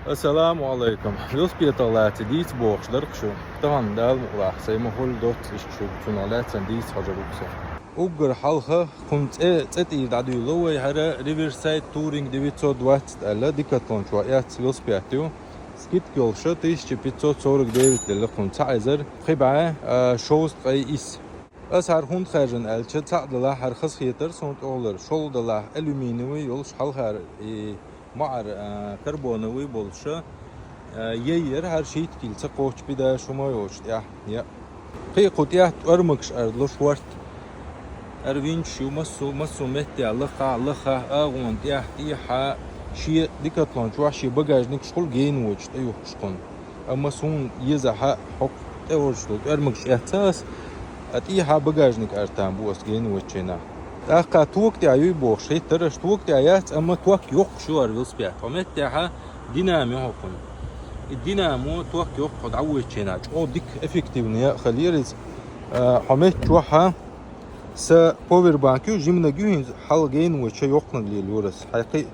السلام عليكم. Велосипед алаати диц боохшдар кшу. Таган дал мула. Саймахул дот ишчу туналат сандис хажарукса. Угр халха кунт цэти дадуйло хара Riverside Touring 920 ала Decathlon чуаят велосипедю. Скидки олша 1549 лила кунт айзер хиба шоуст гай ис. As haar hond gaan eltje tadela haar geschieter sont olur. Şoldala alüminyum yol halhar maar karbonu bolşa yer her şey kilse koç bir de şuma yoş ya. Qi qutiyat örmükş ardlo şwart. Ervin şu masu metti Allah Allah ağun ya ha şi Decathlon şu şi bagajnik şul geyin uç da yok şkon. Ama son yezaha hok evrşlu örmükş ehtas اتيها بجاجنك ارتام بوس جين وتشينا اقا توقت ايوي بوخ شي ترش توقت ايات اما توك يوق شوار فيلسبيات ومتها دينامي هوكن الدينامو توك يوق قد عوي تشينا او ديك افكتيفنيا خليرز حمت توها س باور بانكيو جيمنا جوين حال جين وتش يوقن للورس حقيقي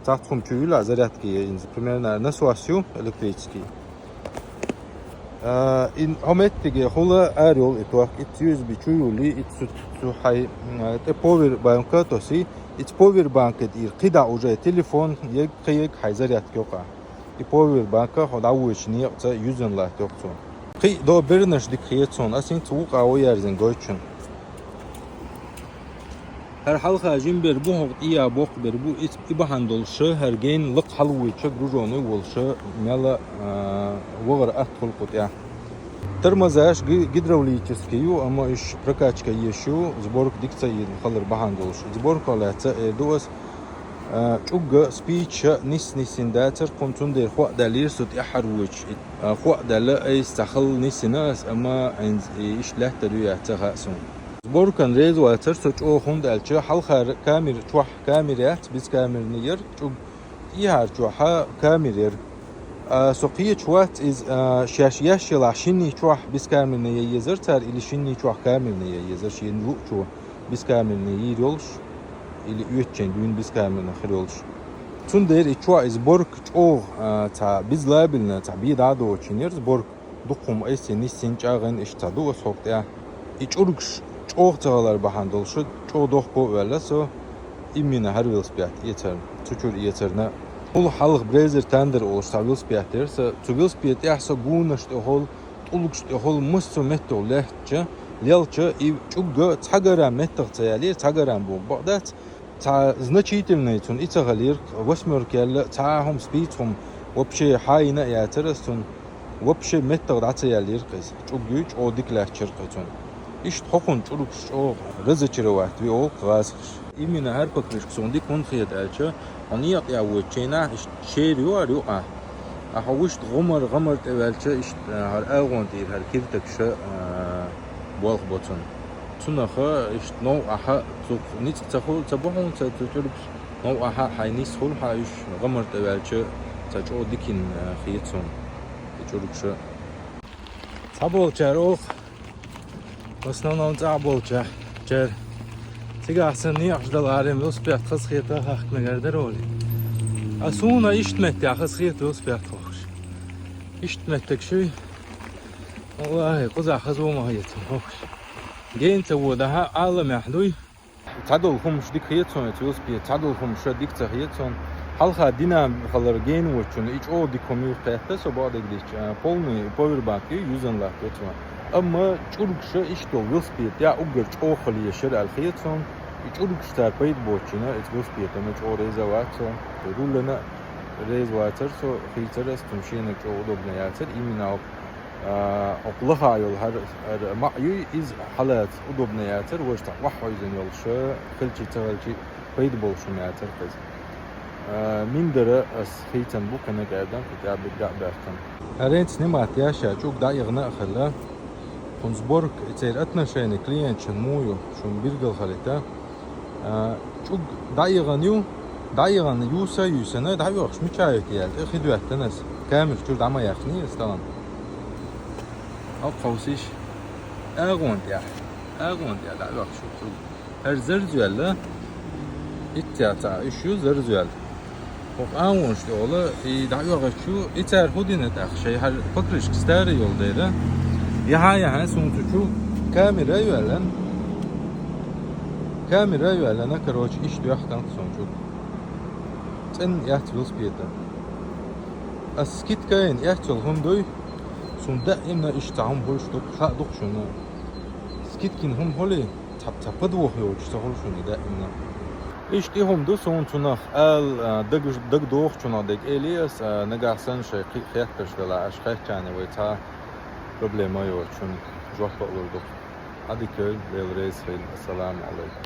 تاعتكم تشويلا زراتكي ان примерно на ситуацию электрический in homettige hola aerial ituak itüz biçuyuli itsut hay power banka tosi it power banka ir qida uja telefon yek qiyek hayzaryat yoqa power banka hodawishni yaqsa 100 la yoqsun qi do bernash dik qiyetson asin tuq awo yerzin goychun her halqa jimber bu hoq iya boq ber bu ibahandol shu her gein liq halwi chak rujonu wolsha mala вогар атхул qutya тормозаж гидравлический ama iş прокачка еще сборк дикция халыр бахандолш сборка лаца дос чуга спич нисиндатер контундер хо далир сут яхруч хо дала ай стахл нисинас ama iş lahta rüyata hasun сборкан резуатер сут о хунд алча халхар камер чух камерят biz kamerni yer чуг ihar чуха камерер سقية شوات إز شاشياش يلاشيني شوح بس كامل يزر تار إلي شيني شوح كامل يزر شين روح شو بس كامل يرولش إلي يوتشين دون بس كامل خيرولش تندر شوا إز بورك شو تا بز لابلنا تا بيد عدو تشينيرز بورك دقهم أيسي نسين جاغن إشتادو سوقت يا إيشوركش شو تغلر بحندل شو شو دقو ولا سو إمينا هر ويلسبيات يتر تشور يترنا Ул халық брезер тендер олышта велосипедтер, велосипед яхса гунашты хол, тулукшты хол муссу метто лехче, лелче и чуга цагара меттогца яли цагаран бу. Бадат та значительный тун ицагалир восьмерки яли таахум спицхум вообще хайна ятерстун вообще меттог даца ялир кыз. Чугуч одик лехчер кытун. Иш хокун чурукш о рызычырыват ви ол кыгасыш. Именно her pakışkısondaki konfiyat elçe aniyat ya bu çena şey diyor ahavuş gamar evvelçe işte her ağon değil her kirtek şey bol botun tunaha işte no aha çok nit tahul sabahun satürüp no aha haynis hol hayış gamar evvelçe saç o dikin khiyetson çocuk şey sabahçar o основном sabahçar çer Sigarsın niye ajdalarım velosiped xizxiyata haqmagardar oli. Asuna iştmetdi xizxiyata velosiped xoş. İştmetdik şey. Vallahi quza xazuma yetim xoş. Geynte bu daha alım yahduy. Tadol xumuş dikiyetson velosiped tadol xumuş dikiyetson. Halqa dinam xalar geyn uçun iç o dikomur qiyatda sobada gidiş. Polni power bank 100 lat yotma. Ama çurukşa işte velosiped ya ugur o xali yaşar alxiyetson. Çurukştar payt boçina et velosiped ama o rezervatso rulana rezervatör so filtres tumşina o udobna yatar imina oqlaha yol her ma'yu iz halat udobna yatar washta wahizan yolşa qilchi tawalchi payt bolşuna yatar qız mindere as xitan bu kana qadan kitabi da'bartan arent nimat yaşa çok da yığna xalla Сборк теперь отношения клиент мою, что биргал халита, чуг дайган юса, но это хавёрш мечает ял, хидует тенес, камер чур дама яхни, сталан. Акаусиш, агонд я, дайгак шу. Her zerzuelle, ittiyata, işu zerzuel. Hok anwons de ola da yoga şu iter hodinet akşay hal fakriş kster yol deyre. Ya suntuçu kamera yuvalana короче iş duyaktan sonçuk. Sen yahtılız biyete. Askit kayn yahtıl hundoy sun daima iş taam hoştuk khaduk şunu. Skit kin hum holi tap du hoş işte hol şunu daima. İşte humdu sonçuna al dag doğ şuna dek Elias nagarsan şey khiyat kışdala aşkay tane ve ta problema yok çünkü joh olurdu. Hadi köy, Belrez, Assalamu alaikum.